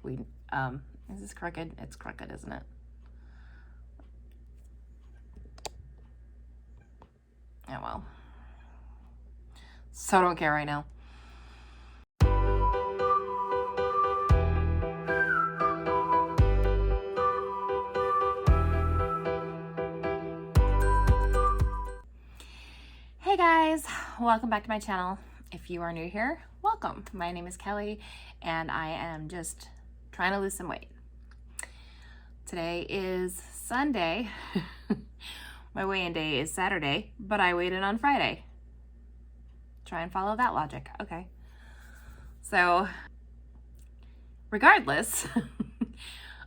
is this crooked? It's crooked, isn't it? Oh well. So don't care right now. Hey guys, welcome back to my channel. If you are new here, welcome. My name is Kelly and I am just trying to lose some weight. Today is Sunday. My weigh-in day is Saturday, but I weighed in on Friday. Try and follow that logic. Okay. So, regardless,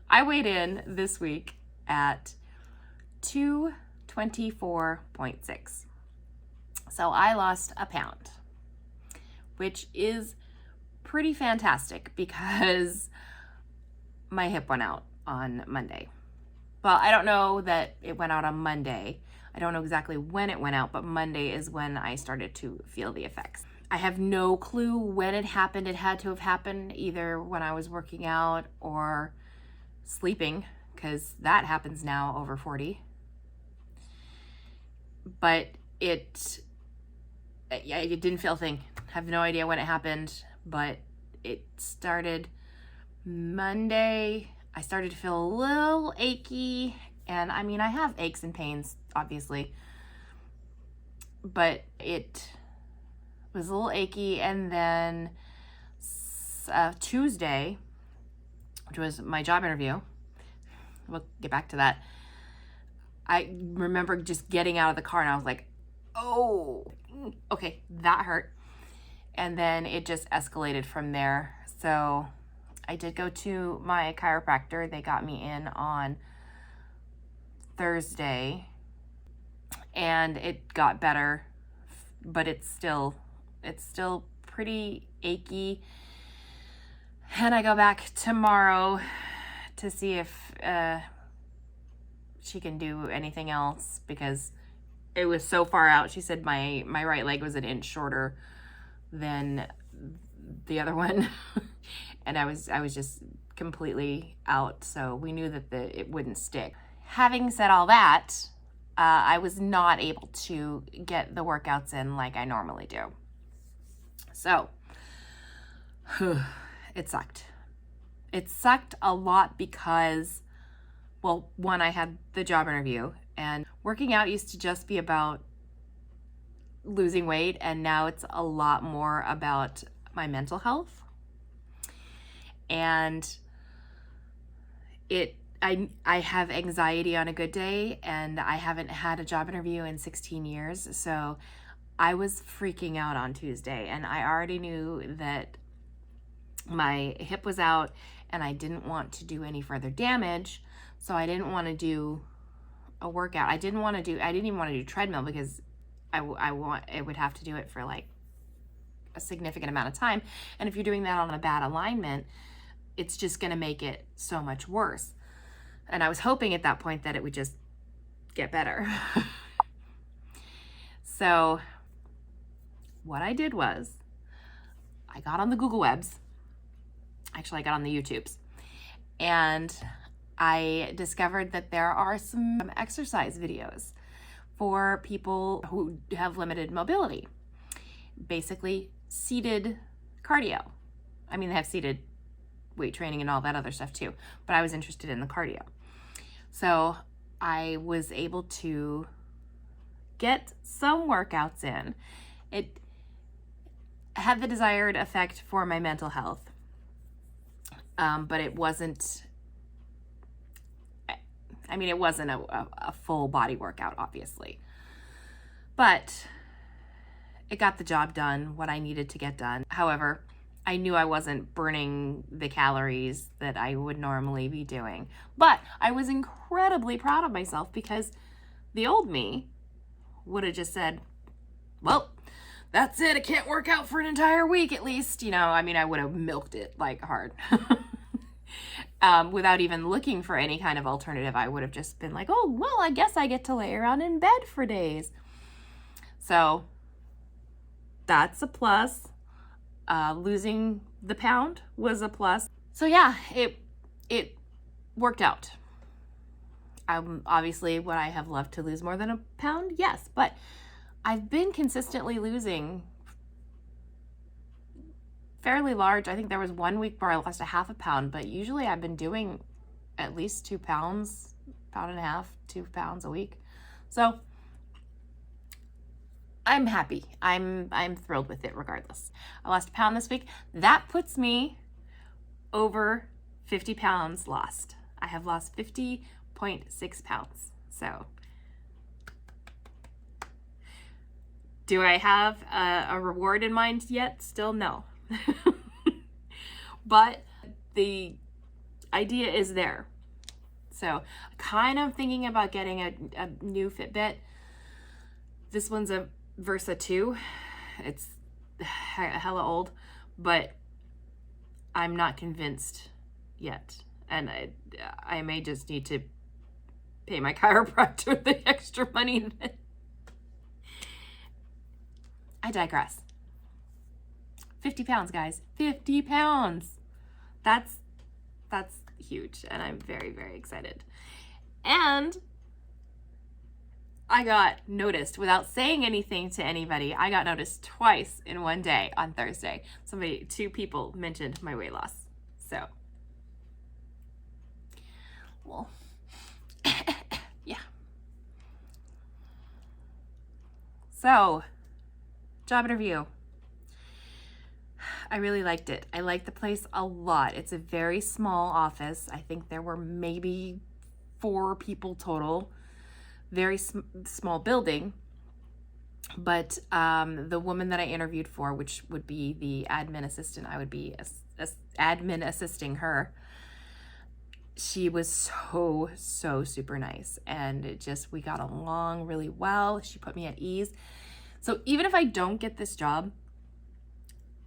I weighed in this week at 224.6. So I lost a pound, which is pretty fantastic because my hip went out on Monday. Well, I don't know that it went out on Monday. I don't know exactly when it went out, but Monday is when I started to feel the effects. I have no clue when it happened. It had to have happened either when I was working out or sleeping, because that happens now over 40. But it didn't feel a thing. I have no idea when it happened, but it started Monday. I started to feel a little achy, and I mean, I have aches and pains, obviously, but it was a little achy. And then Tuesday, which was my job interview, we'll get back to that. I remember just getting out of the car and I was like, oh, okay, that hurt. And then it just escalated from there. So I did go to my chiropractor. They got me in on Thursday and it got better, but it's still pretty achy. And I go back tomorrow to see if she can do anything else, because it was so far out. She said my right leg was an inch shorter than the other one. And I was just completely out. So we knew that it wouldn't stick. Having said all that, I was not able to get the workouts in like I normally do. So it sucked. It sucked a lot because, well, one, I had the job interview, and working out used to just be about losing weight, and now it's a lot more about my mental health. And I have anxiety on a good day, and I haven't had a job interview in 16 years, so I was freaking out on Tuesday, and I already knew that my hip was out and I didn't want to do any further damage, so I didn't want to do a workout. I didn't even want to do treadmill, because I would have to do it for like a significant amount of time. And if you're doing that on a bad alignment, it's just going to make it so much worse. And I was hoping at that point that it would just get better. So what I did was I got on the Google Webs. Actually, I got on the YouTubes, and I discovered that there are some exercise videos for people who have limited mobility. Basically, seated cardio. I mean, they have seated weight training and all that other stuff too, but I was interested in the cardio. So I was able to get some workouts in. It had the desired effect for my mental health, but it wasn't, I mean, it wasn't a full body workout, obviously, but it got the job done, what I needed to get done. However, I knew I wasn't burning the calories that I would normally be doing, but I was incredibly proud of myself, because the old me would have just said, well, that's it, I can't work out for an entire week at least, I mean, I would have milked it like hard. Without even looking for any kind of alternative. I would have just been like, oh, well, I guess I get to lay around in bed for days. So that's a plus. Losing the pound was a plus. So yeah, it worked out. Obviously, would I have loved to lose more than a pound? Yes, but I've been consistently losing fairly large. I think there was 1 week where I lost a half a pound, but usually I've been doing at least 2 pounds, pound and a half, 2 pounds a week. So I'm happy. I'm thrilled with it regardless. I lost a pound this week. That puts me over 50 pounds lost. I have lost 50.6 pounds. So do I have a reward in mind yet? Still no. But the idea is there. So kind of thinking about getting a new Fitbit. This one's a Versa 2. It's hella old, but I'm not convinced yet. And I may just need to pay my chiropractor the extra money. I digress. 50 pounds, guys. 50 pounds. That's huge, and I'm very, very excited. And I got noticed without saying anything to anybody. I got noticed twice in one day on Thursday. 2 people mentioned my weight loss. So, well, yeah. So, job interview. I really liked it. I liked the place a lot. It's a very small office. I think there were maybe 4 people total. Very small building. But the woman that I interviewed for, which would be the admin assistant, I would be admin assisting her. She was so super nice. And we got along really well. She put me at ease. So even if I don't get this job,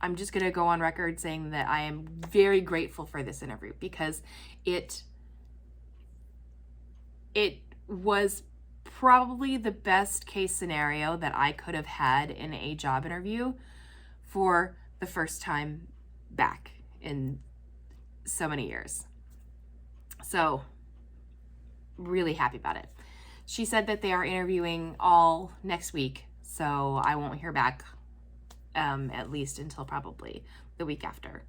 I'm just going to go on record saying that I am very grateful for this interview, because it was probably the best case scenario that I could have had in a job interview for the first time back in so many years. So really happy about it. She said that they are interviewing all next week, so I won't hear back at least until probably the week after.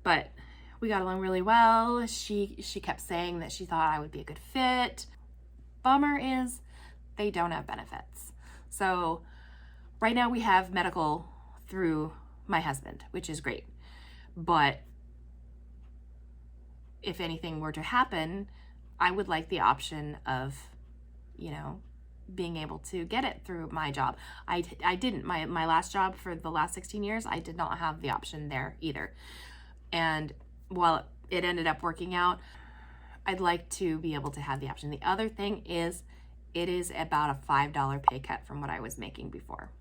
But we got along really well. She kept saying that she thought I would be a good fit. Bummer is they don't have benefits. So right now we have medical through my husband, which is great. But if anything were to happen, I would like the option of, being able to get it through my job. I didn't. My last job for the last 16 years, I did not have the option there either. And while it ended up working out, I'd like to be able to have the option. The other thing is, it is about a $5 pay cut from what I was making before.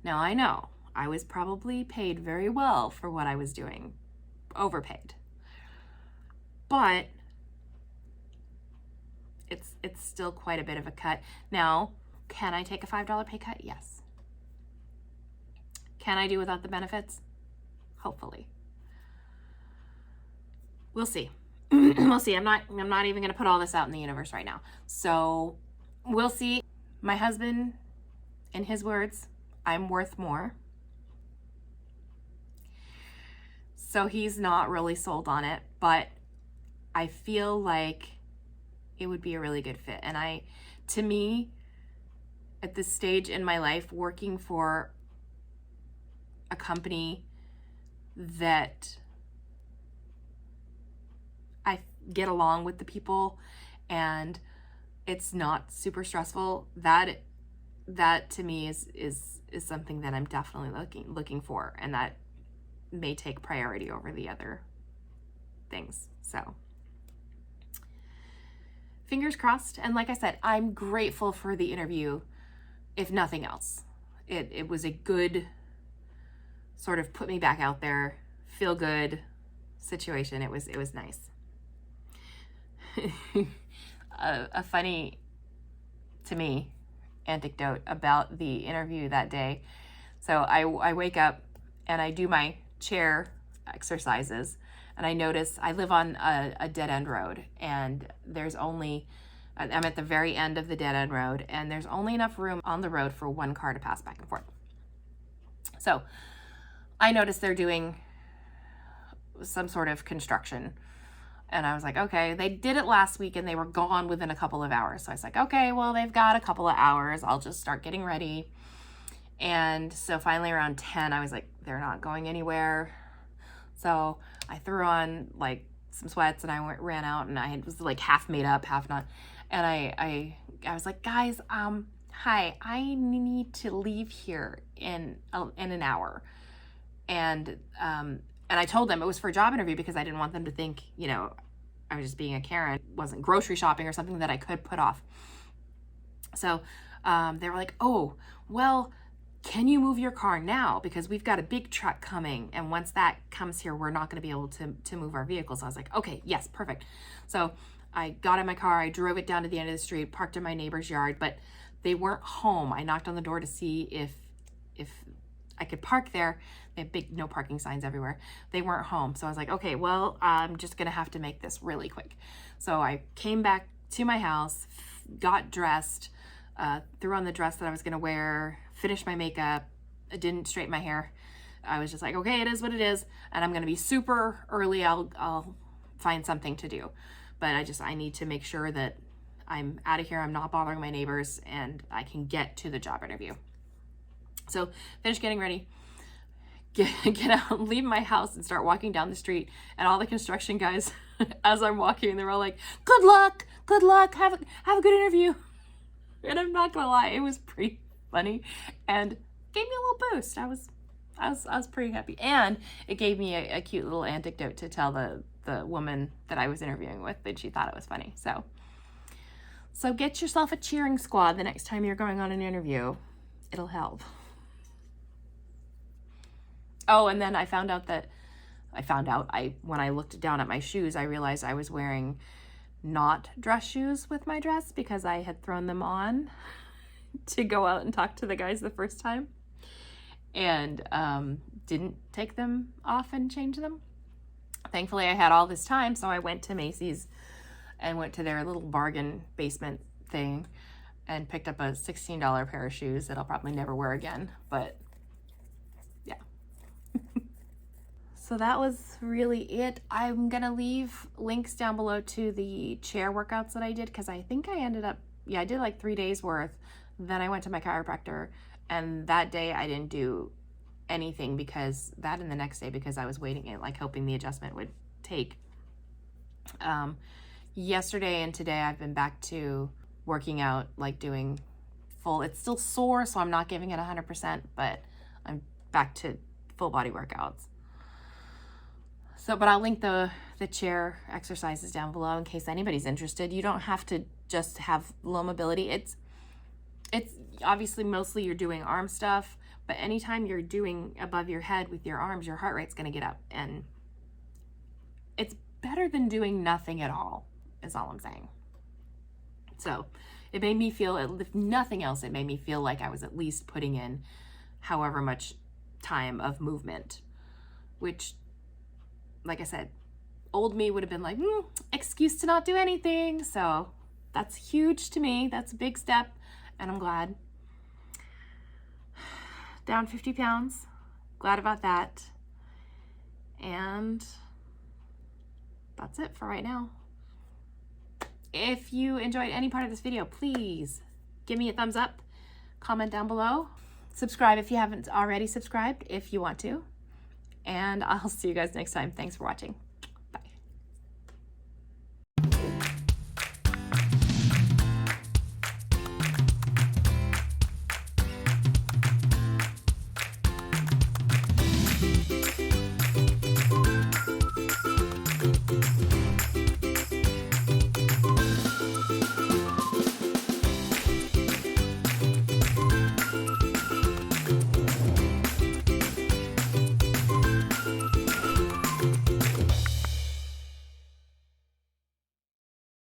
Now I know I was probably paid very well for what I was doing, overpaid. But it's still quite a bit of a cut. Now, can I take a $5 pay cut? Yes. Can I do without the benefits? Hopefully. We'll see. We'll see. I'm not even going to put all this out in the universe right now. So we'll see. My husband, in his words, I'm worth more. So he's not really sold on it, but I feel like it would be a really good fit. And to me, at this stage in my life, working for a company that I get along with the people and it's not super stressful, that to me is something that I'm definitely looking for, and that may take priority over the other things. So fingers crossed. And like I said, I'm grateful for the interview, if nothing else. It was a good sort of put me back out there, feel good situation. It was nice. A funny, to me, anecdote about the interview that day. So I wake up and I do my chair exercises. And I noticed I live on a dead end road, and I'm at the very end of the dead end road, and there's only enough room on the road for one car to pass back and forth. So I noticed they're doing some sort of construction. And I was like, okay, they did it last week and they were gone within a couple of hours. So I was like, okay, well, they've got a couple of hours. I'll just start getting ready. And so finally around 10, I was like, they're not going anywhere. So I threw on like some sweats and I ran out, and I was like half made up, half not. And I was like, guys, hi, I need to leave here in an hour. And I told them it was for a job interview because I didn't want them to think, I was just being a Karen, wasn't grocery shopping or something that I could put off. So they were like, oh, well, can you move your car now? Because we've got a big truck coming. And once that comes here, we're not going to be able to move our vehicles. So I was like, okay, yes, perfect. So I got in my car, I drove it down to the end of the street, parked in my neighbor's yard, but they weren't home. I knocked on the door to see if I could park there. They have big no parking signs everywhere. They weren't home. So I was like, okay, well, I'm just going to have to make this really quick. So I came back to my house, got dressed, threw on the dress that I was going to wear, finished my makeup. I didn't straighten my hair. I was just like, okay, it is what it is. And I'm going to be super early. I'll find something to do. But I need to make sure that I'm out of here. I'm not bothering my neighbors, and I can get to the job interview. So finish getting ready, get out, leave my house and start walking down the street. And all the construction guys, as I'm walking, they're all like, good luck, have a good interview. And I'm not gonna lie, it was pretty funny and gave me a little boost. I was pretty happy. And it gave me a cute little anecdote to tell the woman that I was interviewing with, that she thought it was funny. So get yourself a cheering squad the next time you're going on an interview. It'll help. Oh, and then when I looked down at my shoes, I realized I was wearing not dress shoes with my dress because I had thrown them on to go out and talk to the guys the first time, and didn't take them off and change them. Thankfully, I had all this time, so I went to Macy's and went to their little bargain basement thing and picked up a $16 pair of shoes that I'll probably never wear again, but yeah. So that was really it. I'm gonna leave links down below to the chair workouts that I did, because I think I I did like 3 days worth. Then I went to my chiropractor, and that day I didn't do anything because that, and the next day because I was waiting it, like hoping the adjustment would take. Yesterday and today I've been back to working out, like doing full, it's still sore, so I'm not giving it 100%, but I'm back to full body workouts. So, but I'll link the chair exercises down below in case anybody's interested. You don't have to just have low mobility. It's obviously mostly you're doing arm stuff, but anytime you're doing above your head with your arms, your heart rate's going to get up, and it's better than doing nothing at all, is all I'm saying. So it made me feel, if nothing else, it made me feel like I was at least putting in however much time of movement, which, like I said, old me would have been like, excuse to not do anything. So that's huge to me. That's a big step, and I'm glad. Down 50 pounds. Glad about that. And that's it for right now. If you enjoyed any part of this video, please give me a thumbs up, comment down below, subscribe if you haven't already subscribed if you want to, and I'll see you guys next time. Thanks for watching.